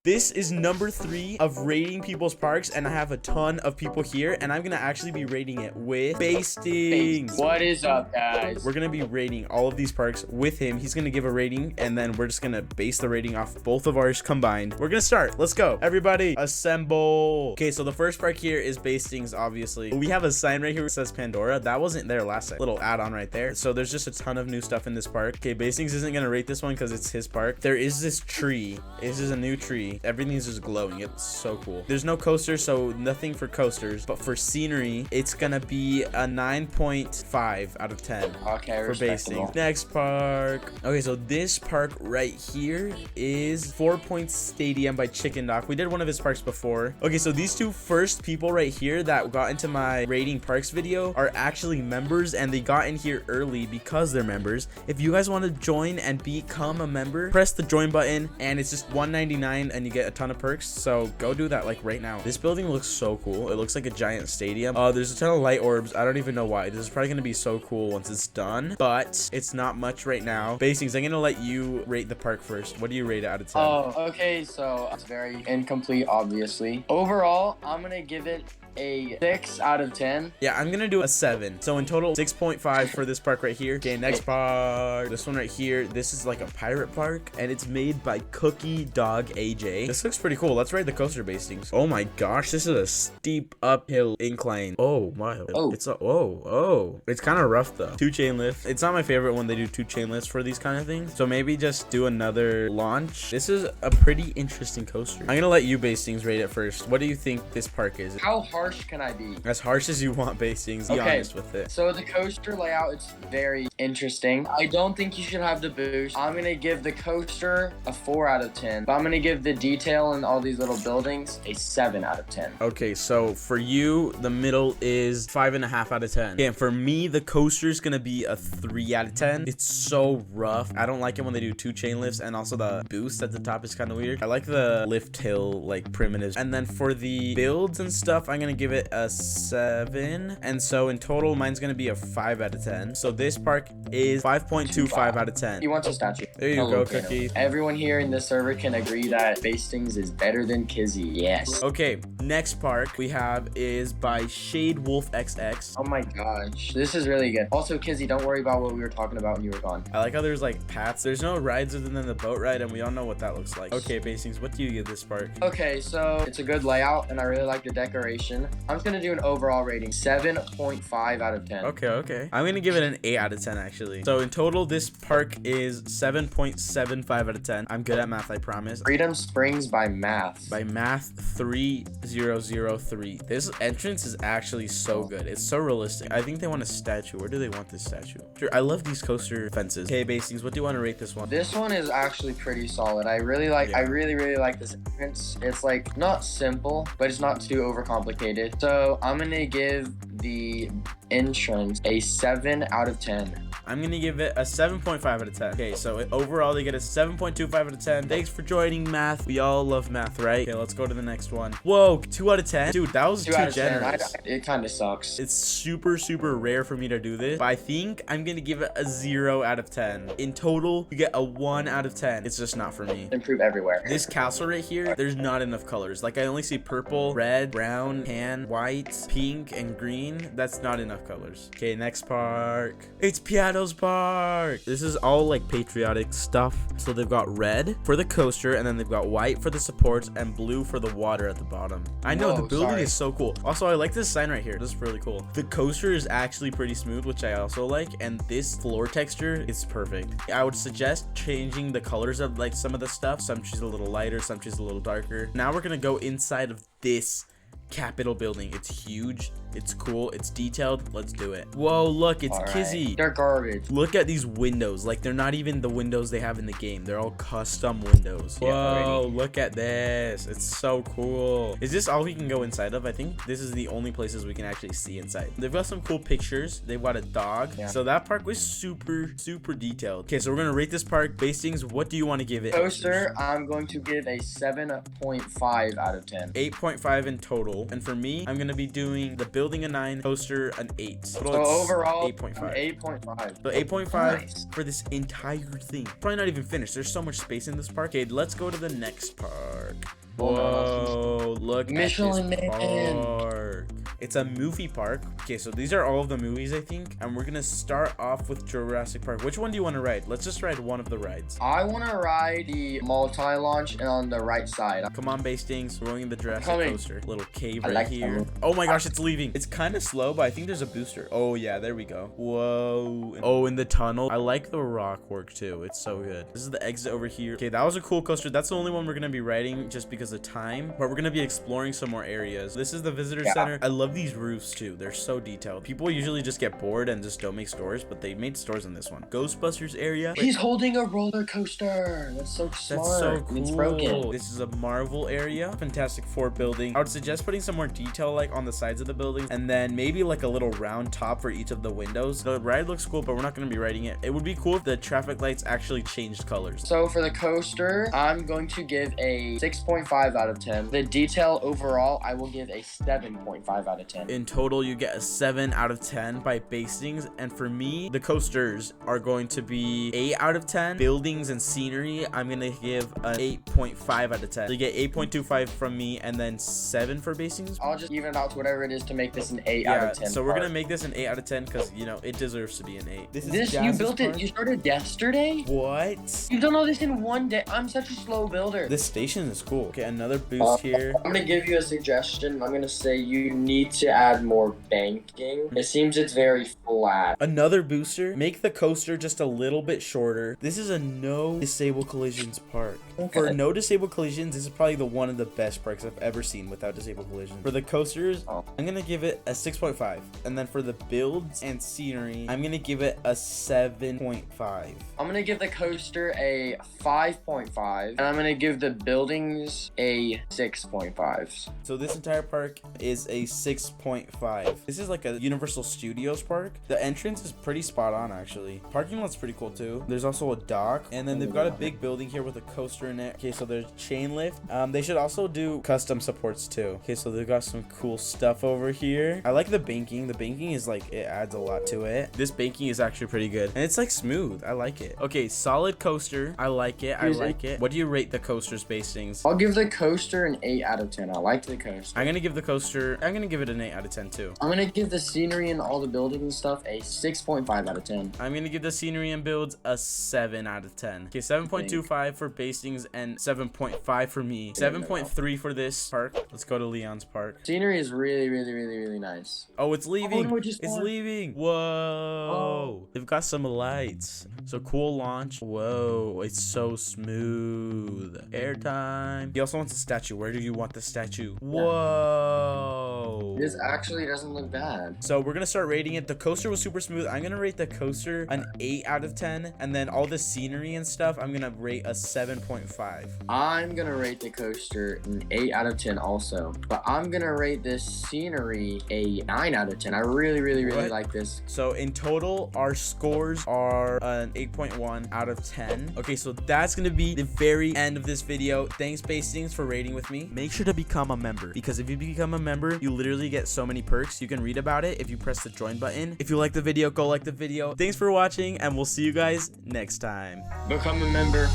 This is number 3 of rating people's parks, and I have a ton of people here, and I'm gonna actually be rating it with Bastings. What is up, guys? We're gonna be rating all of these parks with him. He's gonna give a rating, and then we're just gonna base the rating off both of ours combined. We're gonna start. Let's go. Everybody, assemble. Okay, so the first park here is Bastings, obviously. We have a sign right here that says Pandora. That wasn't there last time. Little add-on right there. So there's just a ton of new stuff in this park. Okay, Bastings isn't gonna rate this one because it's his park. There is this tree. This is a new tree. Everything's just glowing. It's so cool. There's no coaster, so nothing for coasters. But for scenery, it's gonna be a 9.5 out of 10. Okay, for Bastings. Next park. Okay, so this park right here is 4 Point Stadium by Chicken Doc. We did one of his parks before. Okay, so these two first people right here that got into my rating parks video are actually members, and they got in here early because they're members. If you guys want to join and become a member, press the join button, and it's just $1.99 and you get a ton of perks. So go do that like right now. This building looks so cool. It looks like a giant stadium. There's a ton of light orbs. I don't even know why. This is probably gonna be so cool once it's done, but it's not much right now. Bastings, I'm gonna let you rate the park first. What do you rate it out of 10? Oh, okay, so it's very incomplete, obviously. Overall, I'm gonna give it a 6 out of 10. Yeah, I'm gonna do a 7. So in total, 6.5 for this park right here. Okay, next park. This one right here. This is like a pirate park, and it's made by Cookie Dog AJ. This looks pretty cool. Let's ride the coaster, Bastings. Oh my gosh, this is a steep uphill incline. Oh my. Oh. It's a It's kind of rough though. 2 chain lift. It's not my favorite when they do 2 chain lifts for these kind of things. So maybe just do another launch. This is a pretty interesting coaster. I'm gonna let you, Bastings, rate it first. What do you think this park is? How harsh can I be? As harsh as you want, Bastings. Be honest with it. So the coaster layout, it's very interesting. I don't think you should have the boost. I'm gonna give the coaster a 4 out of 10, but I'm gonna give the detail in all these little buildings a 7 out of 10. Okay, so for you, the middle is 5.5 out of 10. And for me, the coaster is gonna be a 3 out of 10. It's so rough. I don't like it when they do 2 chain lifts, and also the boost at the top is kind of weird. I like the lift hill like primitives. And then for the builds and stuff, I'm gonna give it a 7. And so in total, mine's gonna be a 5 out of 10. So this park is 5.25 out of 10. He wants a statue. There you go, Cookie. Everyone here in this server can agree that Bastings is better than Kizy. Yes. Okay, next park we have is by Shade Wolf XX. Oh my gosh, this is really good. Also, Kizy, don't worry about what we were talking about when you were gone. I like how there's like paths. There's no rides other than the boat ride, and we all know what that looks like. Okay, Bastings, what do you give this park? Okay, so it's a good layout, and I really like the decoration. I'm just gonna do an overall rating, 7.5 out of 10. Okay. I'm gonna give it an 8 out of 10 actually. So in total, this park is 7.75 out of 10. I'm good at math, I promise. Freedom Springs by Math. By Math 3003. This entrance is actually so good. It's so realistic. I think they want a statue. Where do they want this statue? Sure, I love these coaster fences. Okay, Bastings, what do you want to rate this one? This one is actually pretty solid. I really like. Yeah. I really like this entrance. It's like not simple, but it's not too overcomplicated. So I'm gonna give the entrance a 7 out of 10. I'm gonna give it a 7.5 out of 10. Okay, so overall they get a 7.25 out of 10. Thanks for joining math. We all love math, right? Okay, let's go to the next one. Whoa, 2 out of 10. Dude, that was too generous. It kind of sucks. It's super rare for me to do this, but I think I'm gonna give it a 0 out of 10. In total, you get a 1 out of 10. It's just not for me. Improve everywhere. This castle right here, there's not enough colors. Like, I only see purple, red, brown, tan, white, pink, and green. That's not enough colors. Okay, next park. It's Piano's Park. This is all like patriotic stuff. So they've got red for the coaster, and then they've got white for the supports and blue for the water at the bottom. I know, the building is so cool. Also, I like this sign right here. This is really cool. The coaster is actually pretty smooth, which I also like, and this floor texture is perfect. I would suggest changing the colors of like some of the stuff. Some trees a little lighter, some trees a little darker. Now we're gonna go inside of this Capitol building. It's huge, it's cool, it's detailed. Let's do it. Whoa, look, it's Kizy. They're garbage. Look at these windows. Like, they're not even the windows they have in the game. They're all custom windows. Whoa, look at this. It's so cool. Is this all we can go inside of? I think this is the only places we can actually see inside. They've got some cool pictures. They've got a dog. So that park was super detailed. Okay, so we're gonna rate this park. Bastings, what do you want to give it? Coaster, I'm going to give a 7.5 out of 10. 8.5 in total. total. And for me, I'm gonna be doing the building a 9, coaster an 8. So overall, 8.5. 8.5. So 8.5 Nice. for this entire thing. Probably not even finished. There's so much space in this park. Okay, let's go to the next park. Whoa, look Michelin at this Man. park. It's a movie park. Okay, so these are all of the movies, I think. And we're gonna start off with Jurassic Park. Which one do you want to ride? Let's just ride one of the rides. I want to ride the multi-launch on the right side. Come on, Bastings. We're going in the Jurassic Coming. coaster. Little cave I right like here. that. Oh my gosh, it's leaving. It's kind of slow, but I think there's a booster. Oh yeah, there we go. Whoa. Oh, in the tunnel. I like the rock work too. It's so good. This is the exit over here. Okay, that was a cool coaster. That's the only one we're gonna be riding just because of time. But we're gonna be exploring some more areas. This is the visitor center. I love these roofs too. They're so detailed. People usually just get bored and just don't make stores, but they made stores in this one. Ghostbusters area. He's holding a roller coaster. That's so smart. That's so cool. It's broken. This is a Marvel area. Fantastic Four building. I would suggest putting some more detail like on the sides of the buildings, and then maybe like a little round top for each of the windows. The ride looks cool, but we're not going to be riding it. It would be cool if the traffic lights actually changed colors. So for the coaster, I'm going to give a 6.5 out of 10. The detail overall, I will give a 7.5 out of 10. In total, you get a 7 out of 10 by Bastings, and for me, the coasters are going to be 8 out of 10. Buildings and scenery, I'm gonna give an 8.5 out of 10. So you get 8.25 from me, and then 7 for Bastings. I'll just even it out to whatever it is to make this an 8 out of 10. So we're gonna make this an 8 out of 10 because you know it deserves to be an 8. This you built it. You started yesterday. What? You've done all this in one day. I'm such a slow builder. This station is cool. Okay, another boost here. I'm gonna give you a suggestion. I'm gonna say you need to add more banking. It seems it's very flat. Another booster. Make the coaster just a little bit shorter. This is a no disable collisions park. Okay. For no disable collisions, this is probably one of the best parks I've ever seen without disable collisions. For the coasters, I'm gonna give it a 6.5, and then for the builds and scenery, I'm gonna give it a 7.5. I'm gonna give the coaster a 5.5, and I'm gonna give the buildings a 6.5. So this entire park is a 6.5. This is like a Universal Studios park. The entrance is pretty spot on, actually. Parking lot's pretty cool too. There's also a dock, and then they've got a big building here with a coaster in it. Okay, so there's chain lift. They should also do custom supports too. Okay, so they've got some cool stuff over here. I like the banking. The banking is like, it adds a lot to it. This banking is actually pretty good, and it's like smooth. I like it. Okay, solid coaster. I like it. I like it. What do you rate the coaster's Bastings? I'll give the coaster an 8 out of 10. I like the coaster. I'm gonna give the coaster, I'm gonna give it an 8 out of 10 too. I'm gonna give the scenery and all the buildings and stuff a 6.5 out of 10. I'm gonna give the scenery and builds a 7 out of 10. Okay, 7.25 for Bastings and 7.5 for me. 7.3 for this park. Let's go to Leon's park. Scenery is really, really, really, really nice. Oh, it's leaving. no, It's leaving. Whoa. They've got some lights. So cool launch. Whoa, it's so smooth. Airtime. He also wants a statue. Where do you want the statue? Whoa. This actually doesn't look bad. So we're gonna start rating it. The coaster was super smooth. I'm gonna rate the coaster an 8 out of 10, and then all the scenery and stuff, I'm gonna rate a 7.5. I'm gonna rate the coaster an 8 out of 10 also, but I'm gonna rate this scenery a 9 out of 10. I really, really, really like this. So in total, our scores are an 8.1 out of 10. Okay, so that's gonna be the very end of this video. Thanks, Bastings, for rating with me. Make sure to become a member, because if you become a member, you literally get so many perks. You can read about it if you press the join button. If you like the video, go like the video. Thanks for watching, and we'll see you guys next time. Become a member.